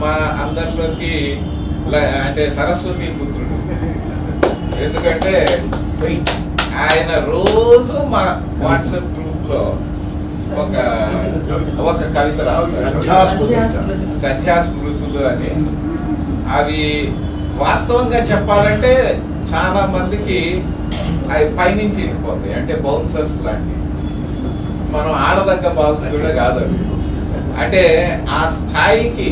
మా అందరిలోకి అంటే సరస్వతి పుత్రుడు. ఎందుకంటే ఆయన రోజు మా వాట్సాప్ గ్రూప్ లో ఒక కవిత రాస్తారు, సంధ్యాస్మృతులు అని. అవి వాస్తవంగా చెప్పాలంటే చాలా మందికి అవి పైనుంచి వెళ్ళిపోతాయి, అంటే బౌన్సర్స్ లాంటివి. మనం ఆడదగ్గ బాల్స్ కూడా కాదు అవి. అంటే ఆ స్థాయికి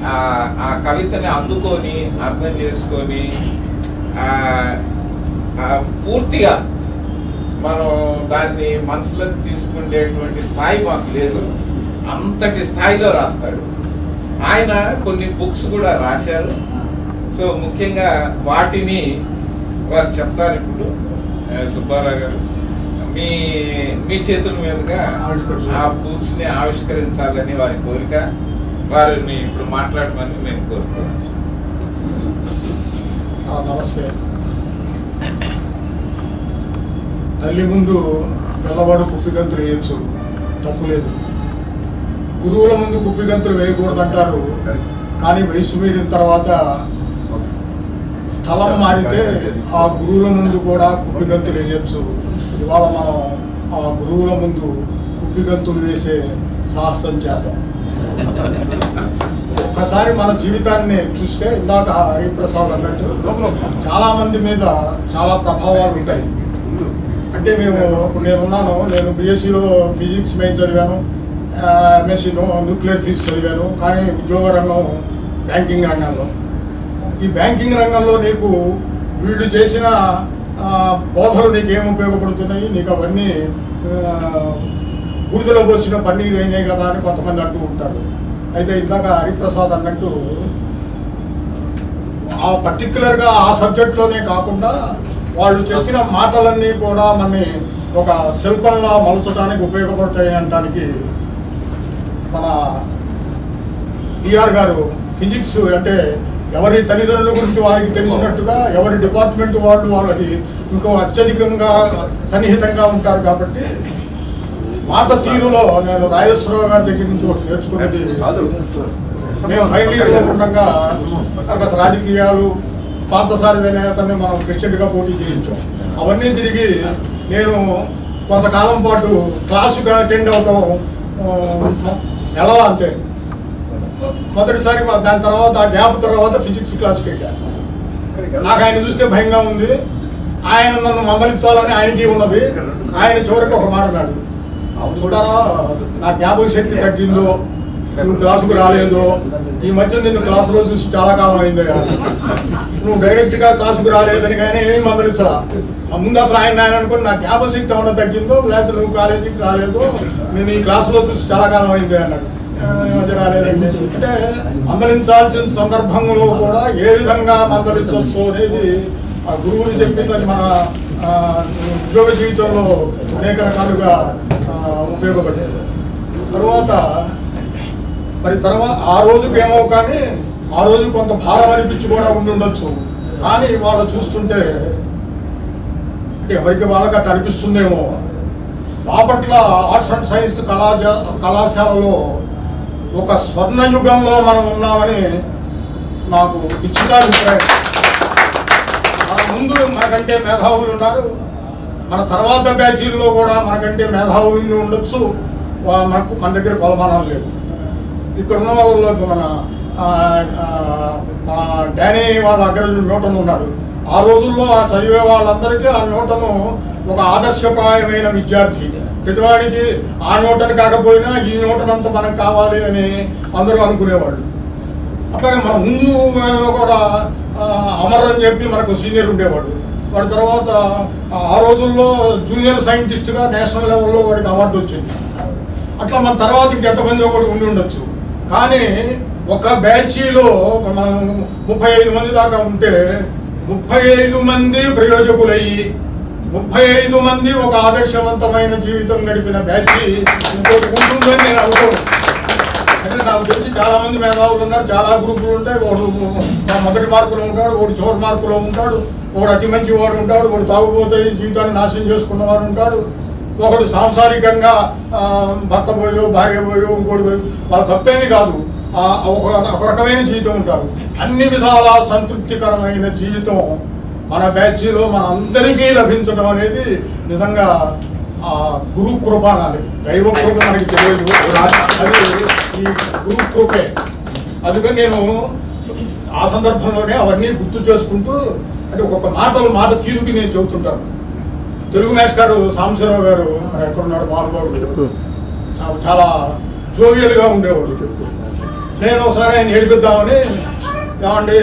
ఆ కవితని అందుకొని అర్థం చేసుకొని పూర్తిగా మనం దాన్ని మనసులోకి తీసుకునేటువంటి స్థాయి మాకు లేదు. అంతటి స్థాయిలో రాస్తాడు ఆయన. కొన్ని బుక్స్ కూడా రాశారు. సో ముఖ్యంగా వాటిని వారు చెప్తారు. ఇప్పుడు సుబ్బారావు గారు మీ మీ చేతుల మీదుగా ఆ బుక్స్ ని ఆవిష్కరించాలని వారి కోరిక. వారిని ఇప్పుడు మాట్లాడమని నేను కోరుతున్నాను. నమస్తే. తల్లి ముందు పిల్లవాడు కుప్పిగంతులు వేయచ్చు, తప్పులేదు. గురువుల ముందు కుప్పిగంతులు వేయకూడదంటారు. కానీ వయసు మీరిన తర్వాత స్థలం మారితే ఆ గురువుల ముందు కూడా కుప్పిగంతులు వేయచ్చు. ఇవాళ మనం ఆ గురువుల ముందు కుప్పిగంతులు వేసే సాహసం చేద్దాం. ఒక్కసారి మన జీవితాన్ని చూస్తే ఇందాక హరిప్రసాద్ అన్నట్టు చాలామంది మీద చాలా ప్రభావాలు ఉంటాయి. అంటే ఇప్పుడు నేను బీఎస్సీలో ఫిజిక్స్ మెయిన్ చదివాను, ఎంఎస్సీలో న్యూక్లియర్ ఫిజిక్స్ చదివాను. కానీ ఉద్యోగ రంగం బ్యాంకింగ్ రంగంలో. ఈ బ్యాంకింగ్ రంగంలో నీకు వీళ్ళు చేసిన బోధలు నీకేం ఉపయోగపడుతున్నాయి, నీకు అవన్నీ బూడిదలో పోసిన పన్నీరు అయినాయి కదా అని కొంతమంది అంటూ ఉంటారు. అయితే ఇందాక హరిప్రసాద్ అన్నట్టు ఆ పర్టిక్యులర్గా ఆ సబ్జెక్ట్లోనే కాకుండా వాళ్ళు చెప్పిన మాటలన్నీ కూడా మనని ఒక శిల్పంలా మలచడానికి ఉపయోగపడతాయి అనడానికి మన బిఆర్ గారు ఫిజిక్స్ అంటే ఎవరి తల్లిదండ్రుల గురించి వారికి తెలిసినట్టుగా ఎవరి డిపార్ట్మెంట్ వాళ్ళకి ఇంకో అత్యధికంగా సన్నిహితంగా ఉంటారు. కాబట్టి మాట తీరులో నేను రాజేశ్వరరావు గారి దగ్గర నుంచి నేర్చుకున్నది, మేము ఫైనల్ ఇయర్లో ఉండగా అసలు రాజకీయాలు పార్థసారథి అనే అతన్ని మనం ప్రెసిడెంట్గా పోటీ చేయించాం. అవన్నీ తిరిగి నేను కొంతకాలం పాటు క్లాసుగా అటెండ్ అవటం ఎలా అంతే. మొదటిసారి దాని తర్వాత ఆ గ్యాప్ తర్వాత ఫిజిక్స్ క్లాస్కి వెళ్ళాను. నాకు ఆయన చూస్తే భయంగా ఉంది. ఆయన నన్ను మందలించాలని ఆయనకి ఉన్నది. ఆయన చివరికి ఒక మాట అన్నాడు, చూడారా నా జ్ఞాపక శక్తి తగ్గిందో, నువ్వు క్లాసుకు రాలేదో, ఈ మధ్య నిన్ను క్లాసులో చూసి చాలా కాలం అయిందో, నువ్వు డైరెక్ట్గా క్లాసుకు రాలేదని కానీ ఏమీ మందలించరా. ముందు అసలు ఆయన అనుకుని నా జ్ఞాపక శక్తి ఏమన్నా తగ్గిందో, లేకపోతే నువ్వు కాలేజీకి రాలేదో, నేను ఈ క్లాసులో చూసి చాలా కాలం అయిందో అన్నాడు. మధ్య రాలేదండి అంటే మందలించాల్సిన సందర్భంలో కూడా ఏ విధంగా మందలించవచ్చు అనేది ఆ గురువులు చెప్పిందని మన ఉద్యోగ జీవితంలో అనేక రకాలుగా ఉపయోగపడేది. తర్వాత ఆ రోజుకి ఏమో కానీ ఆ రోజు కొంత భారం అనిపించి కూడా ఉండొచ్చు. కానీ వాళ్ళు చూస్తుంటే అంటే ఎవరికి వాళ్ళకి అట్లా అనిపిస్తుందేమో. బాపట్ల ఆర్ట్స్ అండ్ సైన్స్ కళాశాలలో ఒక స్వర్ణయుగంలో మనం ఉన్నామని నాకు నిశ్చితాభిప్రాయం. మన ముందు మనకంటే మేధావులు ఉన్నారు, మన తర్వాత బ్యాచీల్లో కూడా మనకంటే మేధావులు ఉండొచ్చు. మన దగ్గర కొలమానాలు లేవు. ఇక్కడ ఉన్న వాళ్ళలో మన డానీ వాళ్ళ అగ్రజుడు న్యూటన్ ఉన్నాడు. ఆ రోజుల్లో ఆ చదివే వాళ్ళందరికీ ఆ న్యూటను ఒక ఆదర్శప్రాయమైన విద్యార్థి. ప్రతివాడికి ఆ న్యూటన్ కాకపోయినా ఈ న్యూటన్ అంతా మనకు కావాలి అని అందరూ అనుకునేవాళ్ళు. అట్లాగే మన ముందు కూడా అమర్ అని చెప్పి మనకు సీనియర్ ఉండేవాడు. వాడి తర్వాత ఆ రోజుల్లో జూనియర్ సైంటిస్ట్గా నేషనల్ లెవెల్లో వాడికి అవార్డు వచ్చింది. అట్లా మన తర్వాత ఇంకెంతమంది ఒకటి ఉండి ఉండొచ్చు. కానీ ఒక బ్యాచీలో మనం 35 మంది దాకా ఉంటే 35 మంది ప్రయోజకులయ్యి 35 మంది ఒక ఆదర్శవంతమైన జీవితం గడిపిన బ్యాచ్ ఇంకోటి ఉంటుందని నేను అనుకోను. అంటే నాకు తెలిసి చాలా మంది మేధావులు ఉన్నారు, చాలా గ్రూపులు ఉంటాయి. వాడు మొదటి మార్కులో ఉంటాడు, వాడు చివరి మార్కులో ఉంటాడు, ఒకడు అతి మంచి వాడు ఉంటాడు, వాడు తాగుపోతే జీవితాన్ని నాశనం చేసుకున్నవాడు ఉంటాడు, ఒకడు సాంసారికంగా భర్త పోయో భార్య పోయో ఇంకోటి పోయో. వాళ్ళ తప్పేమీ కాదు. ఒక రకమైన జీవితం ఉంటారు. అన్ని విధాల సంతృప్తికరమైన జీవితం మన బ్యాచ్లో మన అందరికీ లభించడం అనేది నిజంగా గురు కృప అనాలి. దైవ కృప మనకి తెలియదు, అది ఈ గురు కృపే. అందుకని నేను ఆ సందర్భంలోనే అవన్నీ గుర్తు చేసుకుంటూ, అంటే ఒక్కొక్క మాట తీరుకి నేను చెబుతుంటాను. తెలుగు మేష్ గారు సాంబశివరావు గారు మరి ఎక్కడున్నాడు మహానుభావుడు, చాలా జోవియల్గా ఉండేవాడు. నేను ఒకసారి ఆయన ఏడిపిద్దామని, ఏమండి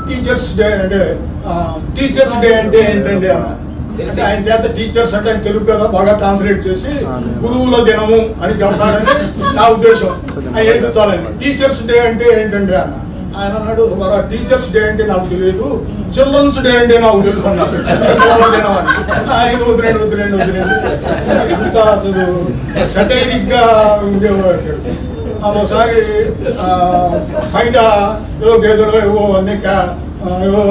టీచర్స్ డే అంటే ఏంటండి అన్న. ఆయన చేత టీచర్స్ అంటే ఆయన తెలుగు కదా బాగా ట్రాన్స్లేట్ చేసి గురువుల దినము అని చెబుతాడని నా ఉద్దేశం. ఆయన ఏడిపించాలని. టీచర్స్ డే అంటే ఏంటండి అన్న. ఆయన అన్నాడు, టీచర్స్ డే అంటే నాకు తెలియదు, చిల్డ్రన్స్ డే అంటే నాకు తెలుసు అన్నాడు. ఆయన వదిలేండి ఎంత అసలు సటైరిక్గా ఉండేవాడు. ఒకసారి బయట ఏదో గేదెలు ఏవో అన్ని ఏవో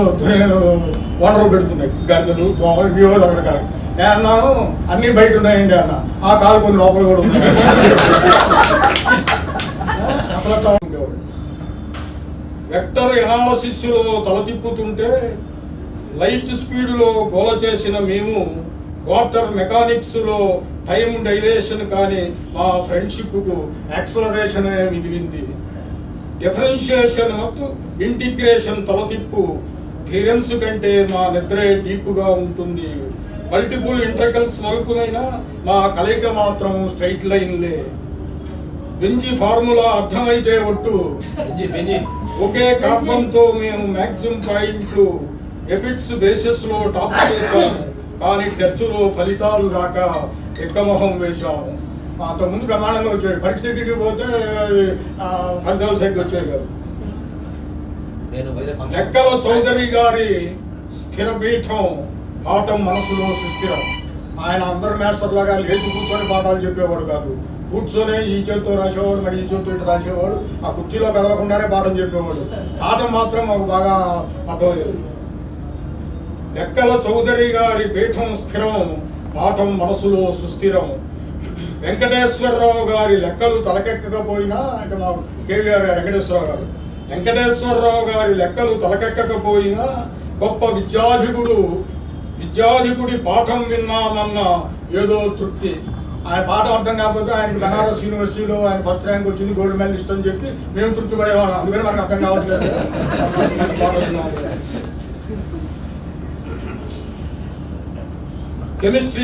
వనరులు పెడుతున్నాయి, గడిదలు దోమలు ఏవో అక్కడ. నేను అన్నాను, అన్నీ బయట ఉన్నాయండి అన్న. ఆ కాలు కొన్ని లోపల కూడా ఉన్నాయి. అసలు అట్లా ఉండేవాడు. వెక్టర్ ఎనాలసిస్లో తల తిప్పుతుంటే లైట్ స్పీడ్లో గోల చేసిన మేము క్వార్టర్ మెకానిక్స్లో టైం డైలేషన్ కానీ మా ఫ్రెండ్షిప్కు యాక్సలరేషనే మిగిలింది. డిఫరెన్షియేషన్ ಮತ್ತು ఇంటిగ్రేషన్ తలతిప్పు థియరమ్స్ కంటే మా నిద్రే డీప్గా ఉంటుంది. మల్టిపుల్ ఇంటర్కల్స్ మలుపులైన మా కలయిక మాత్రం స్ట్రైట్ లైన్లే. బెంజి ఫార్ములా అర్థమైతే ఒట్టు ఒకే కార్బన్తో మేము మ్యాక్సిమం పాయింట్లు ఎపిట్స్ బేసిస్లో టాప్ చేశాము. కానీ టెస్టులో ఫలితాలు రాక ఎక్కమొహం వేశాము. అంతకుముందు ప్రమాణంగా వచ్చాయి, పరీక్ష దగ్గరికి పోతే ఫలితాలు సరిగ్గా వచ్చాయి కాదు. లెక్కల చౌదరి గారి స్థిరపీఠం పాఠం మనసులో సుస్థిరం. ఆయన అందరు మాస్టర్లాగా లేచి కూర్చొని పాఠాలు చెప్పేవాడు కాదు. కూర్చొని ఈ చేతితో రాసేవాడు, మరి ఈ చేతితో ఇటు రాసేవాడు. ఆ కుర్చీలో కదలకుండానే పాఠం చెప్పేవాడు. పాఠం మాత్రం మాకు బాగా అర్థమయ్యేది. లెక్కల చౌదరి గారి పీఠం స్థిరం, పాఠం మనసులో సుస్థిరం. వెంకటేశ్వరరావు గారి లెక్కలు తలకెక్కకపోయినా, అంటే మా కేవీఆర్ వెంకటేశ్వరరావు గారు, వెంకటేశ్వరరావు గారి లెక్కలు తలకెక్కకపోయినా గొప్ప విద్యాధికుడి పాఠం విన్నామన్న ఏదో తృప్తి. ఆయన పాఠం అర్థం కాకపోతే ఆయనకి బనారస్ యూనివర్సిటీలో ఆయన ఫస్ట్ ర్యాంక్ వచ్చింది, గోల్డ్ మెడలిస్ట్ అని చెప్పి మేము తృప్తి పడేవాళ్ళం. అందుకని మనకు అర్థం కావట్లేదు. కెమిస్ట్రీ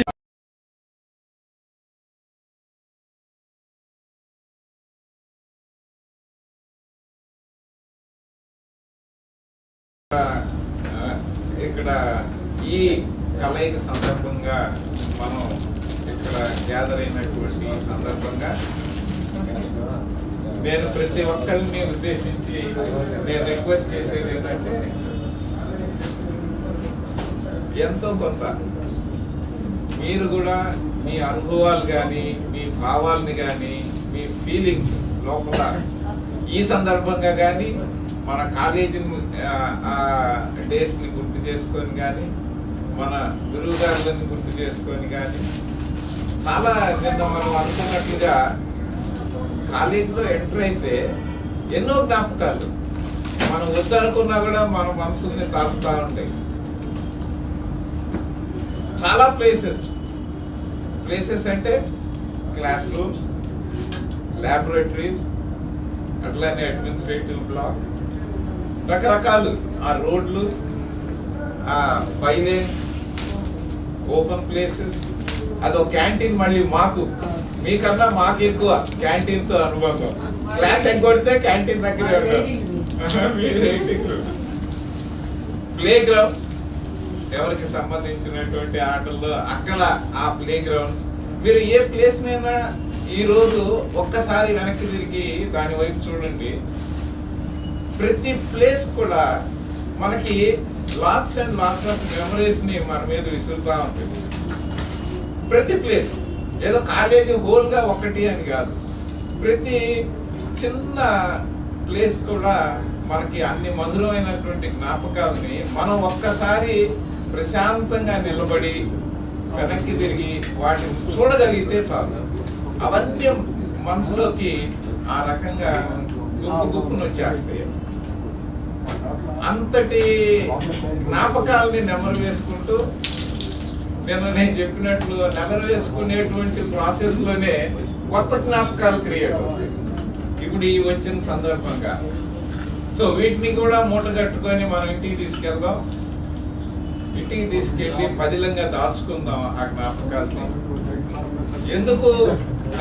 ఇక్కడ ఈ కలయిక సందర్భంగా మనం ఇక్కడ గ్యాదర్ అయినటువంటి సందర్భంగా నేను ప్రతి ఒక్కరిని ఉద్దేశించి నేను రిక్వెస్ట్ చేసేది ఏంటంటే, ఎంతో కొంత మీరు కూడా మీ అనుభవాలు కానీ, మీ భావాలని కానీ, మీ ఫీలింగ్స్ లోపల ఈ సందర్భంగా కానీ, మన కాలేజీ డేస్ని గుర్తు చేసుకొని కానీ, మన గురువు గారులని గుర్తు చేసుకొని కానీ, చాలా నిన్న మనం అనుకున్నట్లుగా కాలేజీలో ఎంటర్ అయితే ఎన్నో జ్ఞాపకాలు మనం వద్దనుకున్నా కూడా మన మనసుని తాకుతూ ఉంటాయి. చాలా ప్లేసెస్ అంటే క్లాస్ రూమ్స్, ల్యాబొరేటరీస్, అట్లానే అడ్మినిస్ట్రేటివ్ బ్లాక్, రకరకాలు ఆ రోడ్లు, ఆ బైలేన్స్, ఓపెన్ ప్లేసెస్. అదో క్యాంటీన్. మళ్ళీ మీకన్నా మాకు ఎక్కువ క్యాంటీన్తో అనుభవం. క్లాస్ ఎగ్గొడితే క్యాంటీన్ దగ్గర ప్లే గ్రౌండ్స్, ఎవరికి సంబంధించినటువంటి ఆటల్లో అక్కడ ఆ ప్లే గ్రౌండ్స్. మీరు ఏ ప్లేస్నైనా ఈరోజు ఒక్కసారి వెనక్కి తిరిగి దాని వైపు చూడండి. ప్రతి ప్లేస్ కూడా మనకి లాట్స్ అండ్ లాట్స్ ఆఫ్ మెమరీస్ని మన మీద విసురుతూ ఉంటుంది. ప్రతి ప్లేస్ ఏదో కాలేజీ హోల్గా ఒకటి అని కాదు, ప్రతి చిన్న ప్లేస్ కూడా మనకి అన్ని మధురమైనటువంటి జ్ఞాపకాలని మనం ఒక్కసారి ప్రశాంతంగా నిలబడి వెనక్కి తిరిగి వాటిని చూడగలిగితే చాలు. అవన్నీ మనసులోకి ఆ రకంగా గుప్పును వచ్చేస్తాయి. అంతటి జ్ఞాపకాలని నెమరు వేసుకుంటూ నేను చెప్పినట్లు నెమరు వేసుకునేటువంటి ప్రాసెస్లోనే కొత్త జ్ఞాపకాలు క్రియేట్ అవుతాయి ఇప్పుడు ఈ వచ్చిన సందర్భంగా. సో వీటిని కూడా మూట కట్టుకొని మనం ఇంటికి తీసుకెళ్దాం, ఇంటికి తీసుకెళ్ళి పదిలంగా దాచుకుందాం ఆ జ్ఞాపకాలని. ఎందుకు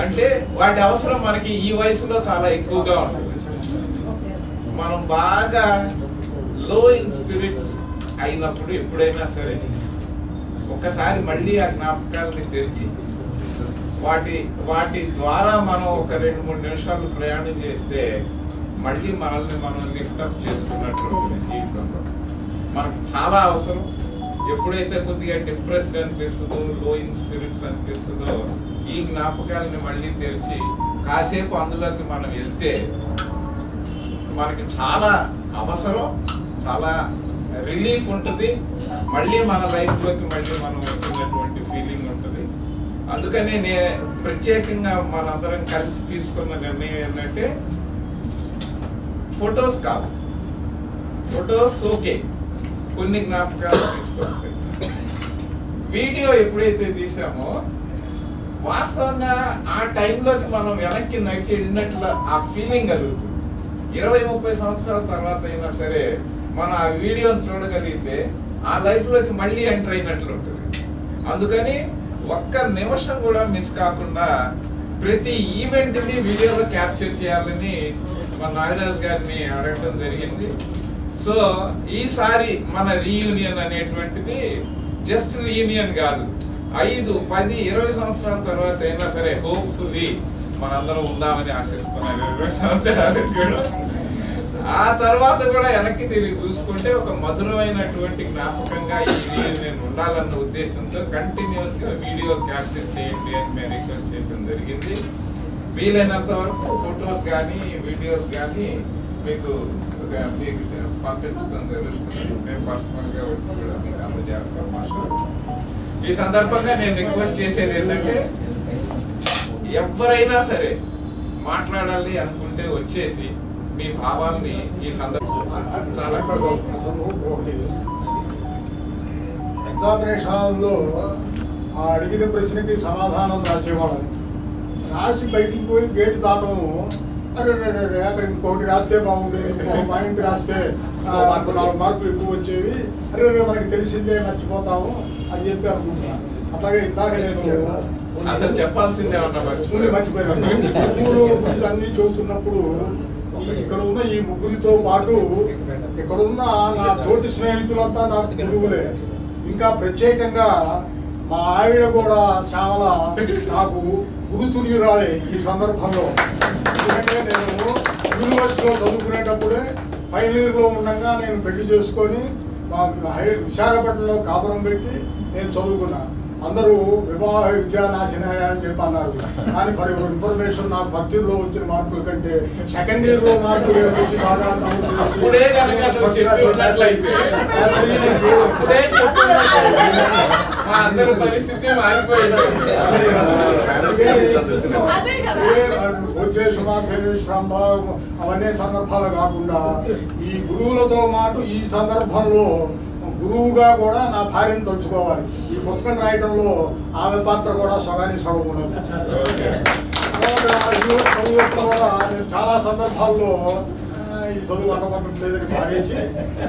అంటే వాటి అవసరం మనకి ఈ వయసులో చాలా ఎక్కువగా ఉంటుంది. మనం బాగా లో ఇన్ స్పిరిట్స్ అయినప్పుడు ఎప్పుడైనా సరే ఒక్కసారి మళ్ళీ ఆ జ్ఞాపకాలని తెరిచి వాటి ద్వారా మనం ఒక 2-3 నిమిషాలు ప్రయాణం చేస్తే మళ్ళీ మనల్ని మనం లిఫ్టప్ చేసుకున్నట్టు జీవితంలో మనకు చాలా అవసరం. ఎప్పుడైతే కొద్దిగా డిప్రెస్డ్ అనిపిస్తుందో, లో ఇన్ స్పిరిట్స్ అనిపిస్తుందో, ఈ జ్ఞాపకాలని మళ్ళీ తెరిచి కాసేపు అందులోకి మనం వెళ్తే మనకి చాలా అవసరం, చాలా రిలీఫ్ ఉంటుంది. మళ్ళీ మన లైఫ్లోకి మళ్ళీ మనం వచ్చినటువంటి ఫీలింగ్ ఉంటుంది. అందుకనే నేను ప్రత్యేకంగా మనందరం కలిసి తీసుకున్న నిర్ణయం ఏంటంటే ఫొటోస్ కాదు, ఫొటోస్ ఓకే, కొన్ని జ్ఞాపకాలు తీసుకొస్తాయి. వీడియో ఎప్పుడైతే తీసామో వాస్తవంగా ఆ టైంలోకి మనం వెనక్కి నడిచి వెళ్ళినట్లు ఆ ఫీలింగ్ కలుగుతుంది. 20-30 సంవత్సరాల తర్వాత అయినా సరే మనం ఆ వీడియోని చూడగలిగితే ఆ లైఫ్లోకి మళ్ళీ ఎంటర్ అయినట్లు ఉంటుంది. అందుకని ఒక్క నిమిషం కూడా మిస్ కాకుండా ప్రతి ఈవెంట్ని వీడియోలో క్యాప్చర్ చేయాలని మన నాగరాజు గారిని అడగడం జరిగింది. సో ఈసారి మన రీయూనియన్ అనేటువంటిది జస్ట్ రీయూనియన్ కాదు, 5, 10, 20 సంవత్సరాల తర్వాత అయినా సరే హోప్ఫుల్లీ మనందరం ఉందామని ఆశిస్తున్నాం. 20 సంవత్సరాలు కూడా ఆ తర్వాత కూడా వెనక్కి తిరిగి చూసుకుంటే ఒక మధురమైనటువంటి జ్ఞాపకంగా ఈ రీయూనియన్ ఉండాలన్న ఉద్దేశంతో కంటిన్యూస్గా వీడియో క్యాప్చర్ చేయండి అని మేము రిక్వెస్ట్ చేయడం జరిగింది. వీలైనంత వరకు ఫొటోస్ కానీ వీడియోస్ కానీ మీకు పంపించడం జరుగుతుంది. మేము పర్సనల్గా వచ్చి కూడా మీకు అందజేస్తాం. ఈ సందర్భంగా నేను రిక్వెస్ట్ చేసేది ఏంటంటే ఎవరైనా సరే మాట్లాడాలి అనుకుంటే వచ్చేసి మీ భావాల్ని ఈ సందర్భంగా చాలా ఎగ్జామినేషన్లో ఆ అడిగిన ప్రశ్నకి సమాధానం రాసేవాళ్ళని రాసి బయటికి పోయి గేటు దాటం, అరే అక్కడ ఇంకొకటి రాస్తే బాగుండేది, ఇంకొక పాయింట్ రాస్తే 4 మార్కులు ఎక్కువ వచ్చేవి, అరే మనకి తెలిసిందే మర్చిపోతాము అని చెప్పి అనుకుంటున్నా. అట్లాగే ఇందాక నేను అసలు చెప్పాల్సిందే మర్చిపోయాను. గురువులు అన్ని చూస్తున్నప్పుడు ఇక్కడ ఉన్న ఈ ముగ్గురితో పాటు ఇక్కడున్న నా తోటి స్నేహితులంతా నాకు గురువులే. ఇంకా ప్రత్యేకంగా మా ఆవిడ కూడా శ్యామల నాకు గురుతుల్యురాలే ఈ సందర్భంలో. ఎందుకంటే నేను యూనివర్సిటీలో చదువుకునేటప్పుడే ఫైనల్ ఇయర్లో ఉండగా నేను పెళ్లి చేసుకొని విశాఖపట్నంలో కాపురం పెట్టి నేను చదువుకున్నా. అందరూ వివాహ విద్యానాశనాయ అని చెప్పి అన్నారు. కానీ ఫర్ యువర్ ఇన్ఫర్మేషన్ నాకు ఫస్ట్ ఇయర్లో వచ్చిన మార్కుల కంటే సెకండ్ ఇయర్లో మార్కులు వచ్చి బాగా వచ్చే సుమాశ్రాంబ అవన్నీ సందర్భాలు కాకుండా ఈ గురువులతో మాట ఈ సందర్భంలో గురువుగా కూడా నా భార్యను తలుచుకోవాలి. ఈ పుస్తకం రాయడంలో ఆమె పాత్ర కూడా సగానికి సగం ఉన్నది. కూడా నేను చాలా సందర్భాల్లో ఈ చదువు అనుకోవట్లేదని మానేసి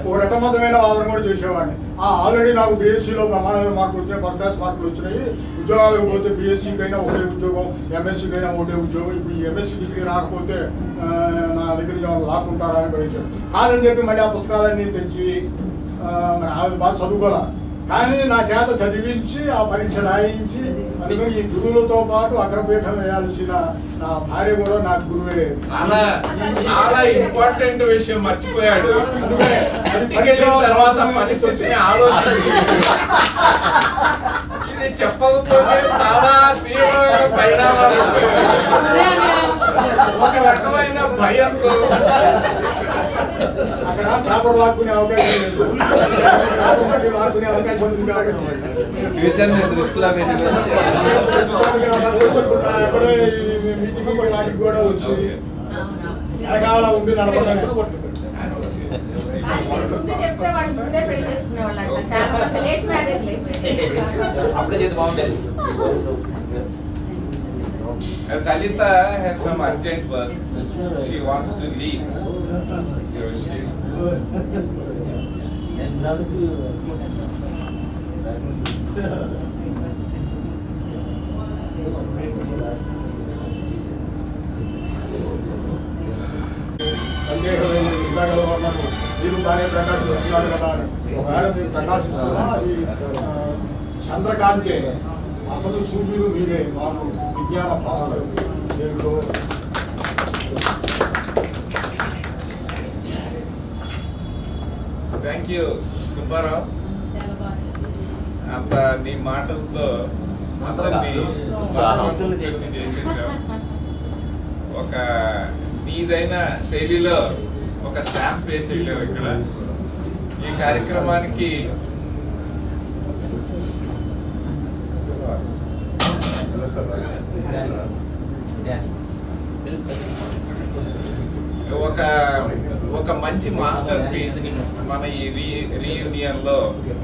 ఒక రకమైన వాదన కూడా చేసేవాడిని. ఆల్రెడీ నాకు బీఎస్సీలో ప్రమాణమైన మార్కులు వచ్చినాయి, ఫస్ట్ మార్కులు వచ్చినాయి. ఉద్యోగాలకు పోతే బీఎస్సీకి అయినా ఒకటే ఉద్యోగం, ఎంఎస్సీకి అయినా ఒకటే ఉద్యోగం. ఇప్పుడు ఈ ఎంఎస్సీ డిగ్రీ రాకపోతే నా దగ్గరికి లాక్కుంటారా అని పడేసాడు. కాదని చెప్పి మళ్ళీ ఆ పుస్తకాలన్నీ తెచ్చి ఆమె బాగా చదువుకోలే, కానీ నా చేత చదివించి ఆ పరీక్ష రాయించి అందుకని ఈ గురువులతో పాటు అగ్రపీఠం వేయాల్సిన నా భార్య కూడా నాకు గురువే. చాలా చాలా ఇంపార్టెంట్ విషయం మర్చిపోయాడు. అందుకనే తర్వాత పరిస్థితిని ఆలోచించి ఇది చెప్పకపోతే చాలా తీవ్రమైన పరిణామాలు, ఒక రకమైన భయంతో అక్కడ పేపర్ లాక్కునే అవకాశం లేదు, లాక్కునే అవకాశం ఉంది. కాబట్టి ఎక్కడే మీటింగ్ వాటికి కూడా వచ్చి అవునవును. వెనకాల ఉండి నడపడమే. ముందే చెప్తే వాళ్ళు ముందే పెళ్లి చేసుకునేవాళ్ళు అంట. చాలా మంది లేట్ మ్యారేజ్ అయిపోయింది. అప్పుడే చేతి బాగుండేది. Dalita has some urgent work. She wants to leave. So she, సందేహం ఏం లేదు. ఇందాక అన్నారు, మీరు బాగానే ప్రకాశిస్తున్నారు కదా అని. ఒకవేళ మీరు ప్రకాశిస్తున్నా అది చంద్రకాంతే. అసలు సూర్యుడు మీరే, వారు విజ్ఞాన భాషలు మీరు. thank you, Subbarao. చాలా బాగుంది. అంత నీ మాటలతో అందరినీ మంత్రముగ్ధుల్ని చేసేసావు. ఒక నీదైన శైలిలో ఒక స్టాంప్ వేసి వెళ్ళావు ఇక్కడ. ఈ కార్యక్రమానికి ఒక మంచి మాస్టర్ పీస్ మన ఈ రీయూనియన్ లో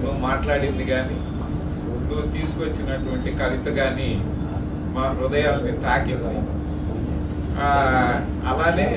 నువ్వు మాట్లాడింది కానీ నువ్వు తీసుకొచ్చినటువంటి కవిత కానీ మా హృదయాల్ని తాకింది. అలానే